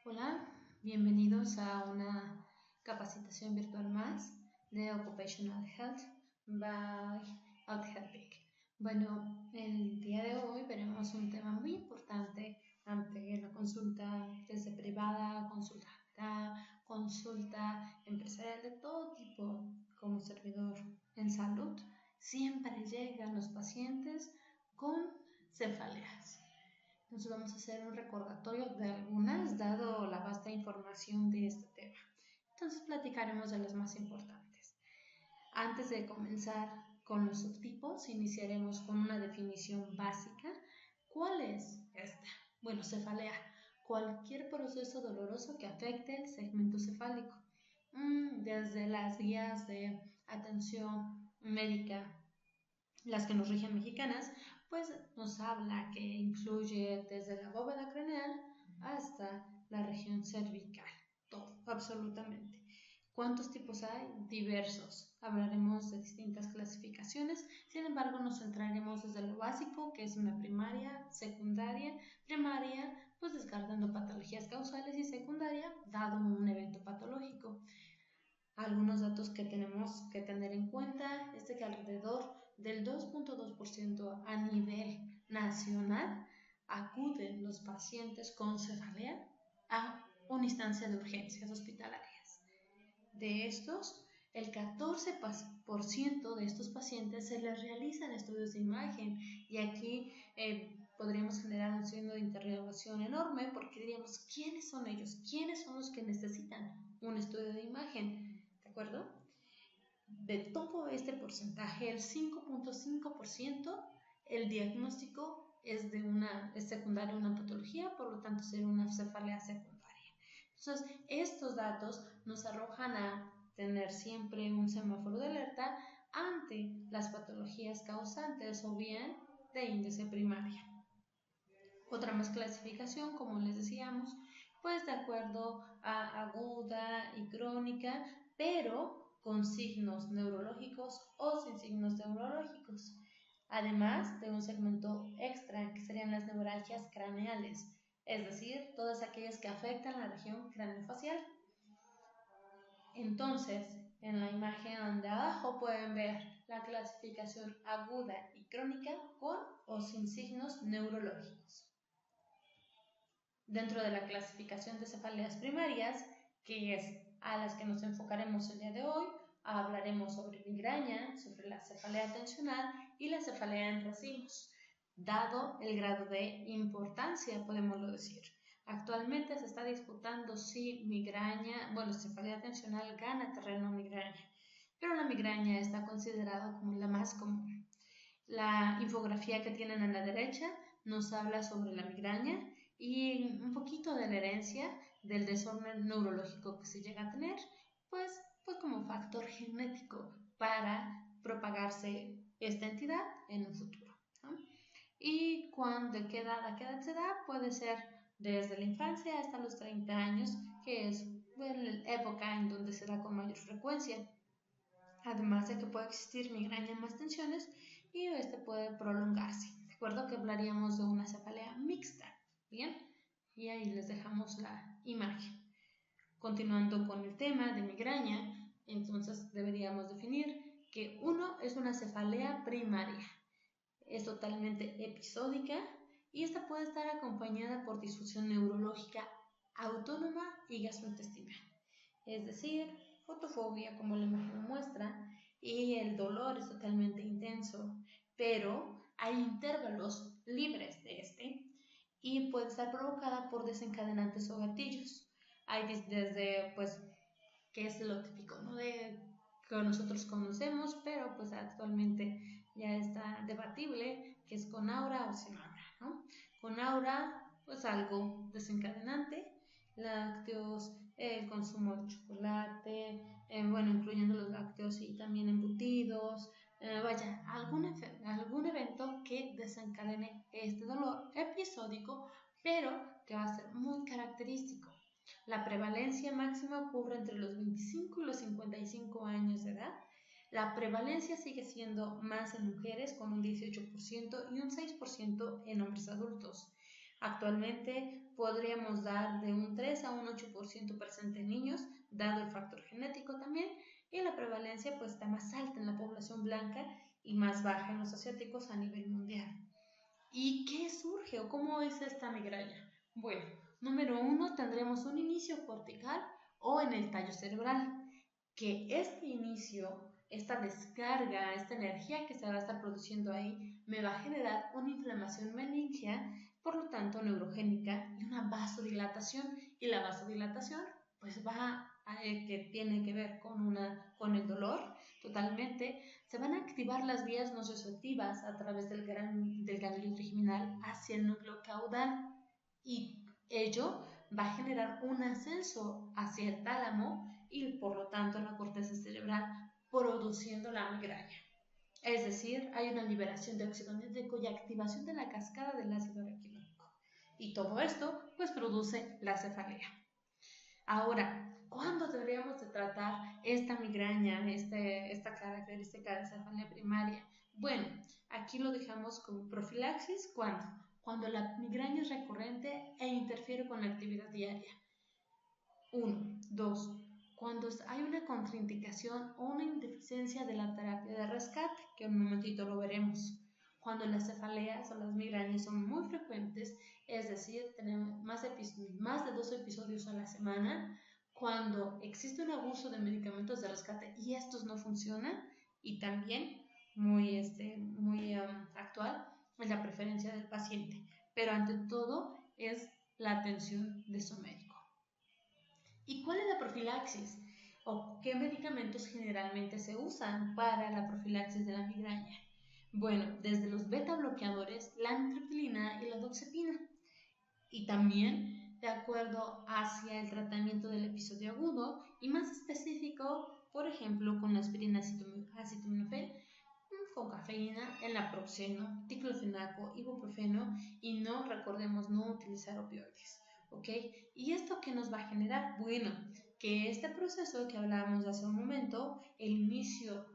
Hola, bienvenidos a una capacitación virtual más de Occupational Health by OutHelping. Bueno, el día de hoy veremos un tema muy importante ante la consulta desde privada, consulta general, consulta empresarial de todo tipo como servidor en salud. Siempre llegan los pacientes con cefaleas. Entonces vamos a hacer un recordatorio de algunas, dado la vasta información de este tema. Entonces platicaremos de las más importantes. Antes de comenzar con los subtipos, iniciaremos con una definición básica. ¿Cuál es esta? Bueno, cefalea. Cualquier proceso doloroso que afecte el segmento cefálico. Desde las guías de atención médica, las que nos rigen mexicanas, pues nos habla que incluye desde la bóveda craneal hasta la región cervical, todo, absolutamente. ¿Cuántos tipos hay? Diversos. Hablaremos de distintas clasificaciones, sin embargo nos centraremos desde lo básico, que es una primaria, secundaria, primaria, pues descartando patologías causales y secundaria, dado un evento patológico. Algunos datos que tenemos que tener en cuenta es que alrededor del 2.2% a nivel nacional acuden los pacientes con cefalea a una instancia de urgencias hospitalarias. De estos, el 14% de estos pacientes se les realizan estudios de imagen y aquí podríamos generar un signo de interrogación enorme porque diríamos, ¿quiénes son ellos? ¿Quiénes son los que necesitan un estudio de imagen? ¿De acuerdo? De todo este porcentaje, el 5.5%, el diagnóstico es secundario a una patología, por lo tanto sería una cefalea secundaria. Entonces, estos datos nos arrojan a tener siempre un semáforo de alerta ante las patologías causantes o bien de índice primaria. Otra más clasificación, como les decíamos, pues de acuerdo a aguda y crónica, pero con signos neurológicos o sin signos neurológicos, además de un segmento extra que serían las neuralgias craneales, es decir, todas aquellas que afectan la región craneofacial. Entonces, en la imagen de abajo pueden ver la clasificación aguda y crónica con o sin signos neurológicos. Dentro de la clasificación de cefaleas primarias, que es a las que nos enfocaremos el día de hoy, hablaremos sobre migraña, sobre la cefalea tensional y la cefalea en racimos, dado el grado de importancia, podemos decir. Actualmente se está disputando si cefalea tensional gana terreno migraña, pero la migraña está considerada como la más común. La infografía que tienen a la derecha nos habla sobre la migraña y un poquito de la herencia del desorden neurológico que se llega a tener, pues como factor genético para propagarse esta entidad en un futuro, ¿no? Y ¿de qué edad se da? Puede ser desde la infancia hasta los 30 años, que es la época en donde se da con mayor frecuencia. Además de que puede existir migraña más tensiones y este puede prolongarse. Recuerdo que hablaríamos de una cefalea mixta, ¿bien? Y ahí les dejamos la imagen. Continuando con el tema de migraña, entonces deberíamos definir que uno es una cefalea primaria. Es totalmente episódica y esta puede estar acompañada por disfunción neurológica autónoma y gastrointestinal. Es decir, fotofobia, como la imagen muestra, y el dolor es totalmente intenso, pero hay intervalos libres de este y puede estar provocada por desencadenantes o gatillos. Hay desde, que es lo típico, ¿no? Que nosotros conocemos, pero pues actualmente ya está debatible, que es con aura o sin aura, ¿no? Con aura, pues algo desencadenante, lácteos, el consumo de chocolate, incluyendo los lácteos y también embutidos, algún evento que desencadene este dolor episódico, pero que va a ser muy característico. La prevalencia máxima ocurre entre los 25 y los 55 años de edad. La prevalencia sigue siendo más en mujeres con un 18% y un 6% en hombres adultos. Actualmente podríamos dar de un 3 a un 8% presente en niños, dado el factor genético también, y la prevalencia pues está más alta en la población blanca y más baja en los asiáticos a nivel mundial. ¿Y qué surge o cómo es esta migraña? Bueno, número 1, tendremos un inicio cortical o en el tallo cerebral, que este inicio, esta descarga, esta energía que se va a estar produciendo ahí, me va a generar una inflamación meningia, por lo tanto neurogénica, y una vasodilatación. Y la vasodilatación pues que tiene que ver con el dolor totalmente. Se van a activar las vías nociceptivas a través del ganglio trigeminal hacia el núcleo caudal, y ello va a generar un ascenso hacia el tálamo y por lo tanto la corteza cerebral, produciendo la migraña. Es decir, hay una liberación de óxido nítrico y activación de la cascada del ácido araquidónico. Y todo esto pues produce la cefalea. Ahora, ¿cuándo deberíamos de tratar esta migraña, esta característica de cefalea primaria? Bueno, aquí lo dejamos como profilaxis. ¿Cuándo? Cuando la migraña es recurrente e interfiere con la actividad diaria. 1. 2. Cuando hay una contraindicación o una indeficiencia de la terapia de rescate, que en un momentito lo veremos. Cuando las cefaleas o las migrañas son muy frecuentes, es decir, tenemos más de 2 episodios a la semana, cuando existe un abuso de medicamentos de rescate y estos no funcionan, y también muy actual es la preferencia del paciente, pero ante todo es la atención de su médico. ¿Y cuál es la profilaxis? ¿O qué medicamentos generalmente se usan para la profilaxis de la migraña? Bueno, desde los beta bloqueadores, la amitriptilina y la doxepina. Y también de acuerdo hacia el tratamiento del episodio agudo y más específico, por ejemplo, con la aspirina acetaminofén, con cafeína, el naproxeno, diclofenaco, ibuprofeno, y recordemos no utilizar opioides. ¿Ok? ¿Y esto qué nos va a generar? Bueno, que este proceso que hablábamos hace un momento, el inicio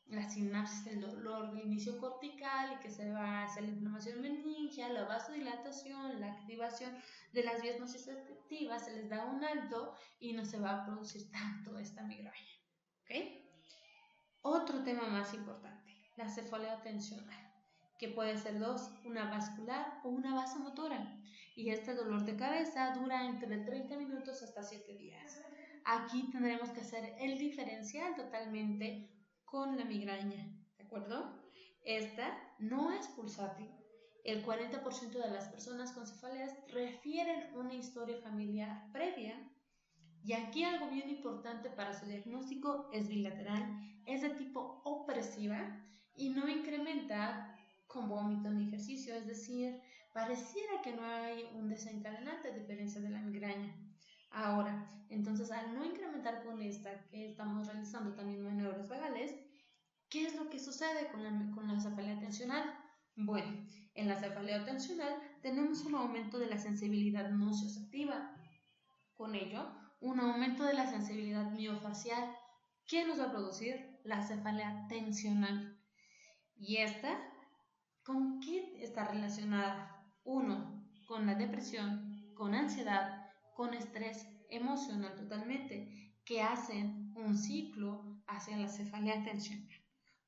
la sinapsis del dolor del inicio cortical, y que se va a hacer la inflamación meningia, la vasodilatación, la activación de las vías nociceptivas, se les da un alto y no se va a producir tanto esta migraña. ¿Ok? Otro tema más importante, la cefalea tensional, que puede ser dos, una vascular o una vasomotora. Y este dolor de cabeza dura entre 30 minutos hasta 7 días. Aquí tendremos que hacer el diferencial totalmente con la migraña, ¿de acuerdo? Esta no es pulsátil. El 40% de las personas con cefaleas refieren una historia familiar previa. Y aquí algo bien importante para su diagnóstico es bilateral, es de tipo opresiva y no incrementa con vómito ni ejercicio, es decir, pareciera que no hay un desencadenante a diferencia de la migraña. Ahora, entonces al no incrementar con esta que estamos realizando también maniobras vagales, ¿qué es lo que sucede con la cefalea tensional? Bueno, en la cefalea tensional tenemos un aumento de la sensibilidad nocioceptiva. Con ello, un aumento de la sensibilidad miofacial, que nos va a producir la cefalea tensional. ¿Y esta con qué está relacionada? 1. Con la depresión, con ansiedad, con estrés emocional totalmente, que hacen un ciclo hacia la cefalea tensional.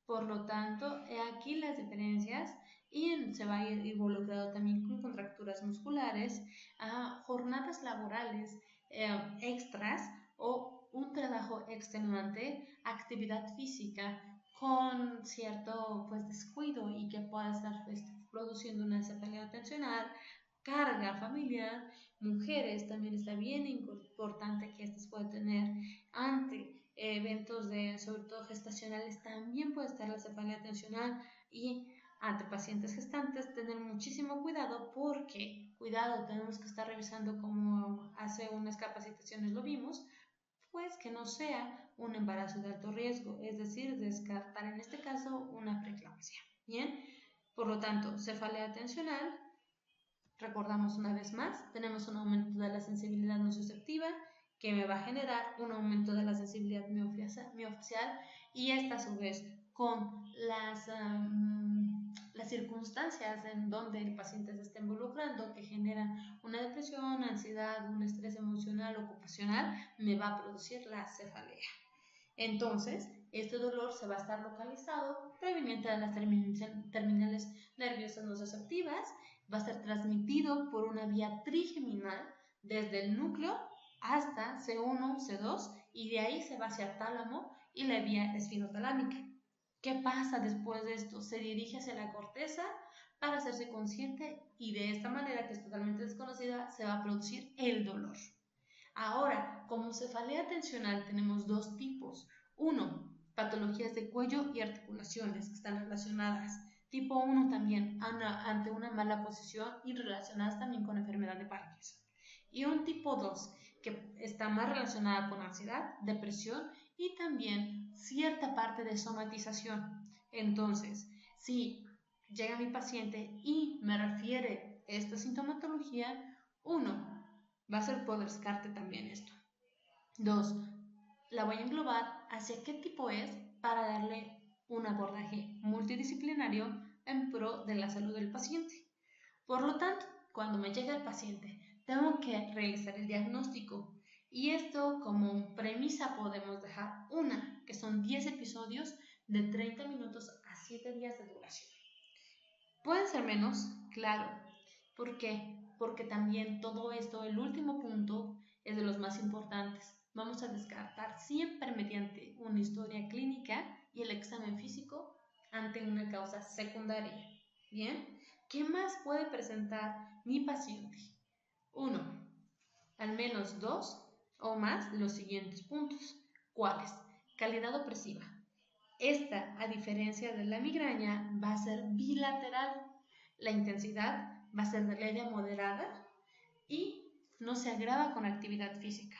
Por lo tanto, he aquí las diferencias, y se va a ir involucrado también con contracturas musculares, a jornadas laborales extras o un trabajo extenuante, actividad física con cierto descuido y que pueda estar produciendo una cefalea tensional, carga familiar, mujeres también está bien importante que estas puedan tener ante eventos sobre todo gestacionales, también puede estar la cefalea tensional, y ante pacientes gestantes tener muchísimo cuidado porque, tenemos que estar revisando como hace unas capacitaciones lo vimos, pues que no sea un embarazo de alto riesgo, es decir, descartar en este caso una preeclampsia. Bien, por lo tanto, cefalea tensional, recordamos una vez más, tenemos un aumento de la sensibilidad nociceptiva que me va a generar un aumento de la sensibilidad miofacial, y esta a su vez con las circunstancias en donde el paciente se está involucrando que generan una depresión, ansiedad, un estrés emocional, ocupacional, me va a producir la cefalea. Entonces, este dolor se va a estar localizado proveniente de las terminales nerviosas nociceptivas, va a ser transmitido por una vía trigeminal desde el núcleo hasta C1, C2 y de ahí se va hacia el tálamo y la vía espinotalámica. ¿Qué pasa después de esto? Se dirige hacia la corteza para hacerse consciente y de esta manera, que es totalmente desconocida, se va a producir el dolor. Ahora, como cefalea tensional tenemos dos tipos. Uno, patologías de cuello y articulaciones que están relacionadas. Tipo 1 también ante una mala posición y relacionadas también con enfermedad de Parkinson. Y un tipo 2 que está más relacionada con ansiedad, depresión y también cierta parte de somatización. Entonces, si llega mi paciente y me refiere esta sintomatología, 1, va a ser por descarte también esto. 2, la voy a englobar hacia qué tipo es para darle un abordaje multidisciplinario en pro de la salud del paciente. Por lo tanto, cuando me llega el paciente, tengo que realizar el diagnóstico y esto como premisa podemos dejar una, que son 10 episodios de 30 minutos a 7 días de duración. Pueden ser menos, claro. ¿Por qué? Porque también todo esto, el último punto, es de los más importantes. Vamos a descartar siempre mediante una historia clínica y el examen físico ante una causa secundaria. ¿Bien? ¿Qué más puede presentar mi paciente? 1. Al menos 2 o más de los siguientes puntos. ¿Cuáles? Calidad opresiva. Esta, a diferencia de la migraña, va a ser bilateral. La intensidad va a ser de leve a moderada y no se agrava con actividad física.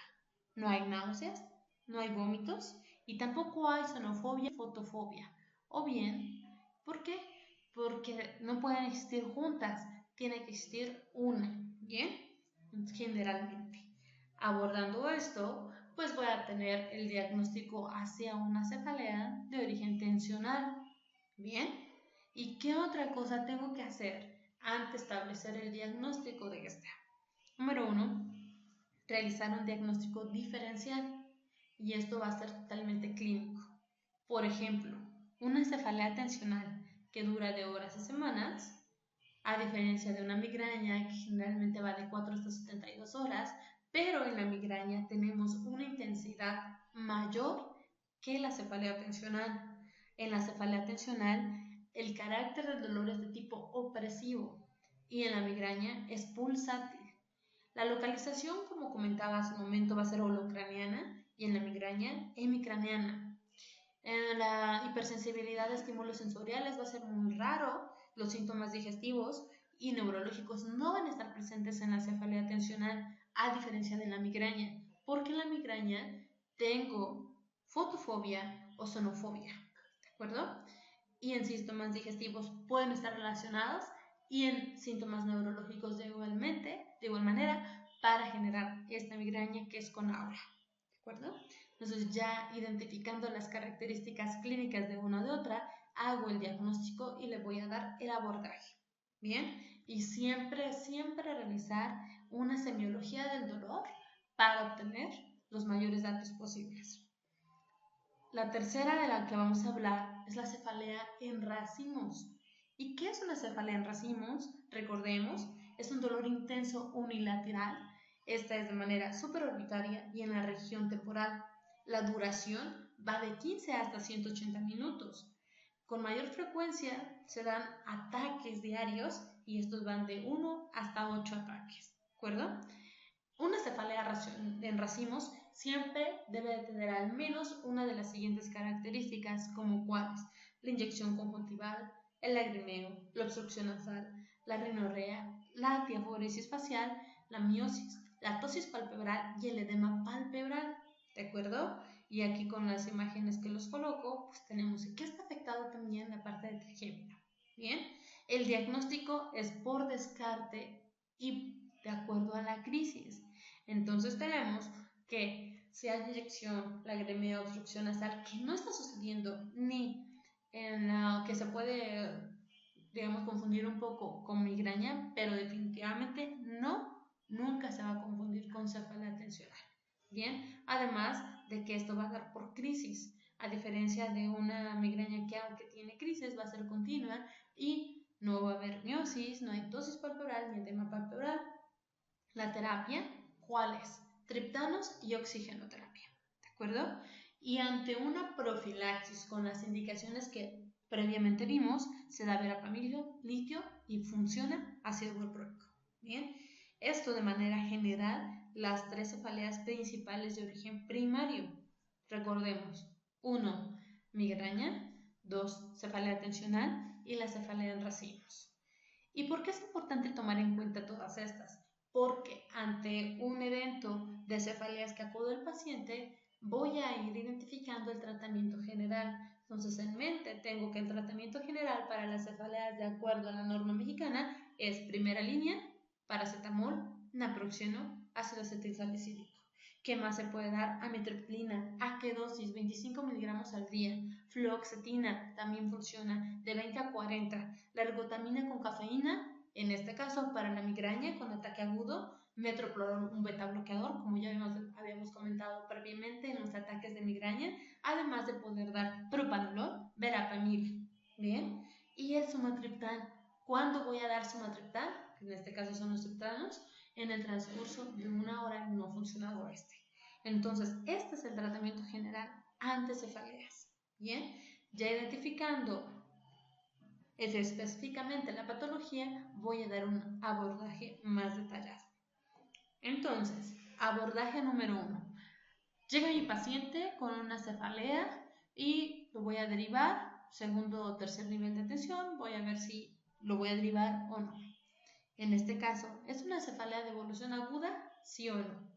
No hay náuseas, no hay vómitos y tampoco hay sonofobia, fotofobia. O bien, ¿por qué? Porque no pueden existir juntas, tiene que existir una, ¿bien? Generalmente. Abordando esto, pues voy a tener el diagnóstico hacia una cefalea de origen tensional, ¿bien? ¿Y qué otra cosa tengo que hacer antes de establecer el diagnóstico de esta? Número 1, realizar un diagnóstico diferencial y esto va a ser totalmente clínico. Por ejemplo, una cefalea tensional que dura de horas a semanas, a diferencia de una migraña que generalmente va de 4 hasta 72 horas, pero en la migraña tenemos una intensidad mayor que la cefalea tensional. En la cefalea tensional, el carácter del dolor es de tipo opresivo y en la migraña es pulsátil. La localización, como comentaba hace un momento, va a ser holocraniana y en la migraña hemicraniana. En la hipersensibilidad de estímulos sensoriales va a ser muy raro, los síntomas digestivos y neurológicos no van a estar presentes en la cefalea tensional, a diferencia de la migraña, porque en la migraña tengo fotofobia o sonofobia, ¿de acuerdo? Y en síntomas digestivos pueden estar relacionados y en síntomas neurológicos de igual manera, para generar esta migraña que es con aura, ¿de acuerdo? Entonces, ya identificando las características clínicas de una o de otra, hago el diagnóstico y le voy a dar el abordaje. Bien, y siempre realizar una semiología del dolor para obtener los mayores datos posibles. La tercera de la que vamos a hablar es la cefalea en racimos. ¿Y qué es una cefalea en racimos? Recordemos, es un dolor intenso unilateral. Esta es de manera supraorbitaria y en la región temporal. La duración va de 15 hasta 180 minutos. Con mayor frecuencia se dan ataques diarios y estos van de 1 hasta 8 ataques, ¿de acuerdo? Una cefalea en racimos siempre debe de tener al menos una de las siguientes características, como cuáles: la inyección conjuntival, el lagrimeo, la obstrucción nasal, la rinorrea, la diaforesis facial, la miosis, la tosis palpebral y el edema palpebral, ¿de acuerdo? Y aquí con las imágenes que los coloco, pues tenemos que está afectado también la parte de trigémino. Bien, el diagnóstico es por descarte y de acuerdo a la crisis. Entonces tenemos que si hay inyección, lagrimeo, obstrucción nasal, que no está sucediendo ni en la que se puede digamos, confundir un poco con migraña, pero definitivamente nunca se va a confundir con cefalea tensional. Bien, además de que esto va a dar por crisis, a diferencia de una migraña que aunque tiene crisis va a ser continua y no va a haber miosis, no hay ptosis palpebral ni edema palpebral. La terapia, ¿cuál es? Triptanos y oxigenoterapia, ¿de acuerdo? Y ante una profilaxis con las indicaciones que previamente vimos, se da verapamil, litio y funciona ácido valproico. Bien, esto de manera general, las tres cefaleas principales de origen primario. Recordemos, 1. Migraña, 2. Cefalea tensional y la cefalea en racimos. ¿Y por qué es importante tomar en cuenta todas estas? Porque ante un evento de cefaleas que acude el paciente, voy a ir identificando el tratamiento general. Entonces, en mente tengo que el tratamiento general para las cefaleas de acuerdo a la norma mexicana es primera línea, paracetamol, naproxeno, ácido acetilsalicílico. ¿Qué más se puede dar? Amitriptilina. ¿A qué dosis? 25 miligramos al día. Fluoxetina también funciona de 20 a 40. La ergotamina con cafeína, en este caso para la migraña con ataque agudo. Metoprolol, un beta bloqueador, como ya habíamos comentado previamente en los ataques de migraña, además de poder dar propanolol, verapamil. Bien, y el sumatriptan. ¿Cuándo voy a dar sumatriptan? En este caso son los triptanos, en el transcurso de 1 hora y no ha funcionado este. Entonces, este es el tratamiento general ante cefaleas. Bien, ya identificando específicamente la patología, voy a dar un abordaje más detallado. Entonces, abordaje número 1. Llega mi paciente con una cefalea y lo voy a derivar, segundo o tercer nivel de atención, voy a ver si lo voy a derivar o no. En este caso, ¿es una cefalea de evolución aguda? Sí o no.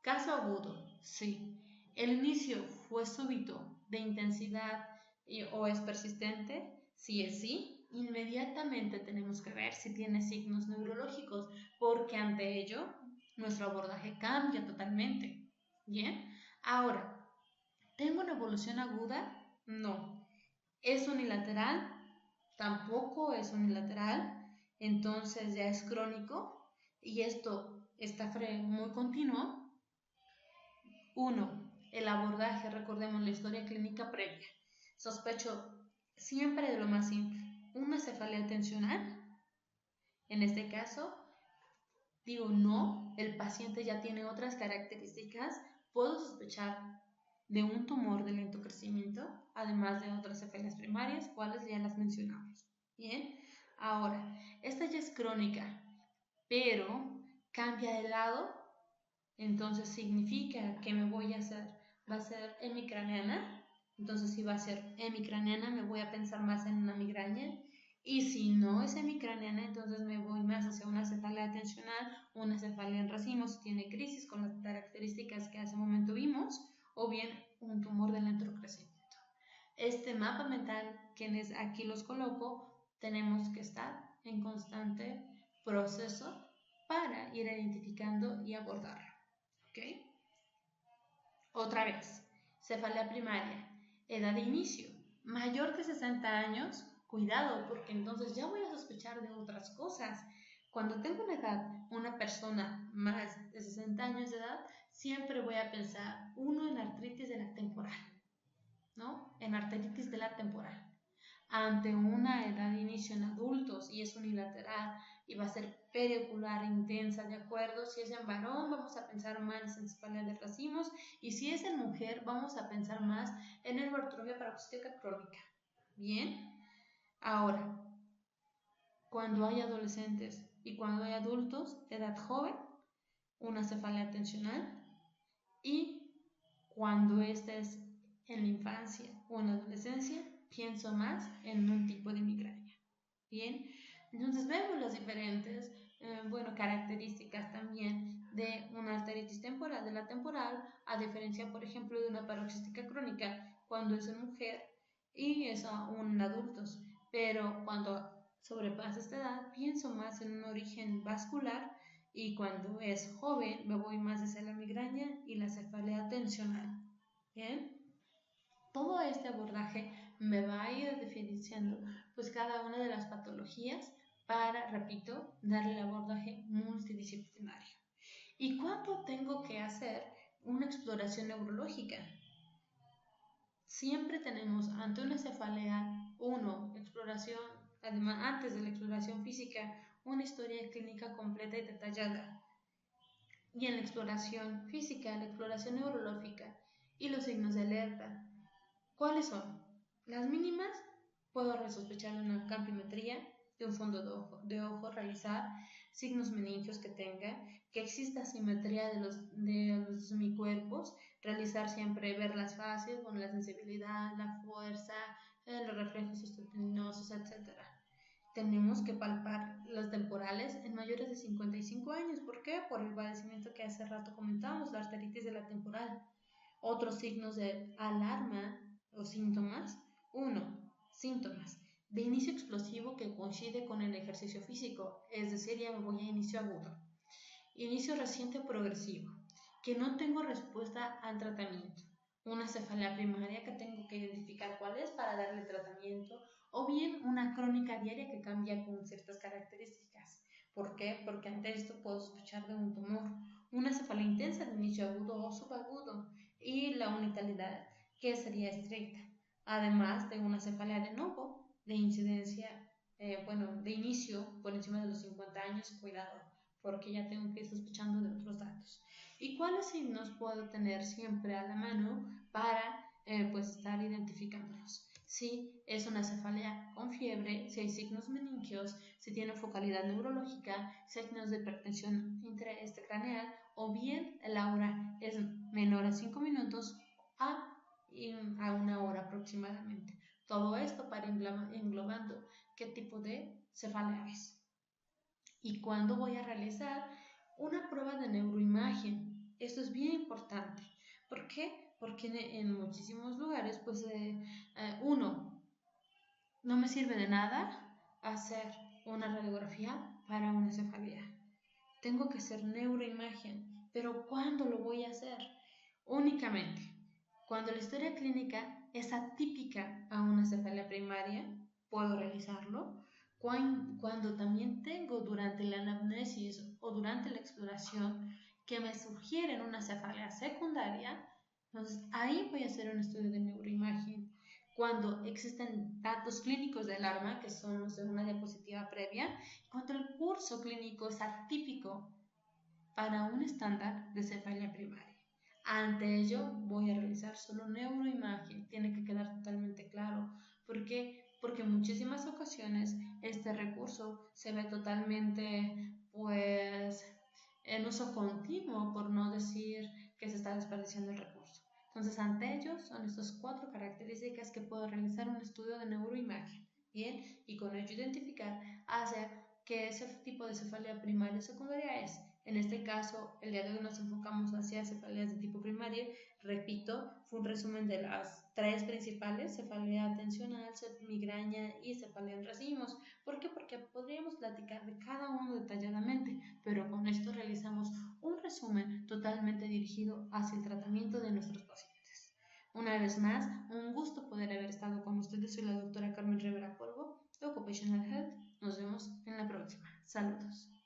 Caso agudo, sí. El inicio fue súbito, de intensidad o es persistente. Si es sí, inmediatamente tenemos que ver si tiene signos neurológicos, porque ante ello nuestro abordaje cambia totalmente. Bien, ahora, ¿tengo una evolución aguda? No. ¿Es unilateral? Tampoco es unilateral. Entonces ya es crónico y esto está muy continuo. 1. El abordaje, recordemos la historia clínica previa. Sospecho siempre de lo más simple. Una cefalea tensional. En este caso, digo no, el paciente ya tiene otras características. Puedo sospechar de un tumor de lento crecimiento, además de otras cefaleas primarias, cuales ya las mencionamos. Bien, ahora, esta ya es crónica, pero cambia de lado, entonces significa que me voy a hacer, va a ser hemicraneana, entonces si va a ser hemicraneana me voy a pensar más en una migraña, y si no es hemicraneana, entonces me voy más hacia una cefalea tensional, una cefalea en racimos si tiene crisis con las características que hace un momento vimos, o bien un tumor de lento crecimiento. Este mapa mental, quienes aquí los coloco, tenemos que estar en constante proceso para ir identificando y abordarlo. ¿Ok? Otra vez, cefalea primaria, edad de inicio, mayor que 60 años, cuidado, porque entonces ya voy a sospechar de otras cosas. Cuando tengo una persona más de 60 años de edad, siempre voy a pensar, uno, en artritis de la temporal, ¿no? En arteritis de la temporal. Ante una edad de inicio en adultos y es unilateral y va a ser periocular intensa, ¿de acuerdo? Si es en varón, vamos a pensar más en cefalea de racimos, y si es en mujer, vamos a pensar más en hipertrofia paroxística crónica. Bien, ahora, cuando hay adolescentes y cuando hay adultos, edad joven, una cefalea tensional, y cuando esta es en la infancia o en la adolescencia, pienso más en un tipo de migraña. Bien, entonces vemos las diferentes características también de una arteritis temporal, de la temporal, a diferencia, por ejemplo, de una paroxística crónica, cuando es en mujer y es aún en adultos. Pero cuando sobrepasa esta edad, pienso más en un origen vascular, y cuando es joven me voy más hacia la migraña y la cefalea tensional. Bien, todo este abordaje me va a ir diferenciando pues cada una de las patologías para, repito, darle el abordaje multidisciplinario. ¿Y cuánto tengo que hacer una exploración neurológica? Siempre tenemos ante una cefalea, exploración, además antes de la exploración física, una historia clínica completa y detallada. Y en la exploración física, la exploración neurológica y los signos de alerta. ¿Cuáles son? Las mínimas, puedo resospechar de una campimetría, de un fondo de ojo, realizar signos meningios que tenga, que exista simetría de los semicuerpos, realizar siempre, ver las fases, con la sensibilidad, la fuerza, los reflejos osteoteninosos, etc. Tenemos que palpar los temporales en mayores de 55 años. ¿Por qué? Por el padecimiento que hace rato comentábamos, la arteritis de la temporal. Otros signos de alarma o síntomas. 1. Síntomas de inicio explosivo que coincide con el ejercicio físico, es decir, ya me voy a inicio agudo. Inicio reciente o progresivo, que no tengo respuesta al tratamiento. Una cefalea primaria que tengo que identificar cuál es para darle tratamiento, o bien una crónica diaria que cambia con ciertas características. ¿Por qué? Porque ante esto puedo sospechar de un tumor. Una cefalea intensa de inicio agudo o subagudo, y la unitalidad, que sería estricta. Además de una cefalea de novo, de incidencia, de inicio por encima de los 50 años, cuidado, porque ya tengo que ir sospechando de otros datos. ¿Y cuáles signos puedo tener siempre a la mano para estar identificándolos? Si es una cefalea con fiebre, si hay signos meningios, si tiene focalidad neurológica, signos de hipertensión intraestecraneal, o bien el aura es menor a 5 minutos a 1 hora aproximadamente. Todo esto para englobando qué tipo de cefalea es. ¿Y cuándo voy a realizar una prueba de neuroimagen? Esto es bien importante. ¿Por qué? Porque en muchísimos lugares, no me sirve de nada hacer una radiografía para una cefalea. Tengo que hacer neuroimagen, pero ¿cuándo lo voy a hacer? Únicamente cuando la historia clínica es atípica a una cefalea primaria, puedo realizarlo. Cuando también tengo durante la anamnesis o durante la exploración que me sugieren una cefalea secundaria, entonces ahí voy a hacer un estudio de neuroimagen. Cuando existen datos clínicos de alarma, que son los de una diapositiva previa, cuando el curso clínico es atípico para un estándar de cefalea primaria. Ante ello voy a realizar solo neuroimagen, tiene que quedar totalmente claro. ¿Por qué? Porque en muchísimas ocasiones este recurso se ve totalmente en uso continuo, por no decir que se está desperdiciando el recurso. Entonces, ante ello son estas 4 características que puedo realizar un estudio de neuroimagen. Bien, y con ello identificar hacia qué ese tipo de cefalea primaria o secundaria es. En este caso, el día de hoy nos enfocamos hacia cefaleas de tipo primaria. Repito, fue un resumen de las 3 principales: cefalea atencional, migraña y cefalea en racimos. ¿Por qué? Porque podríamos platicar de cada uno detalladamente, pero con esto realizamos un resumen totalmente dirigido hacia el tratamiento de nuestros pacientes. Una vez más, un gusto poder haber estado con ustedes. Soy la doctora Carmen Rivera Polvo, de Occupational Health. Nos vemos en la próxima. Saludos.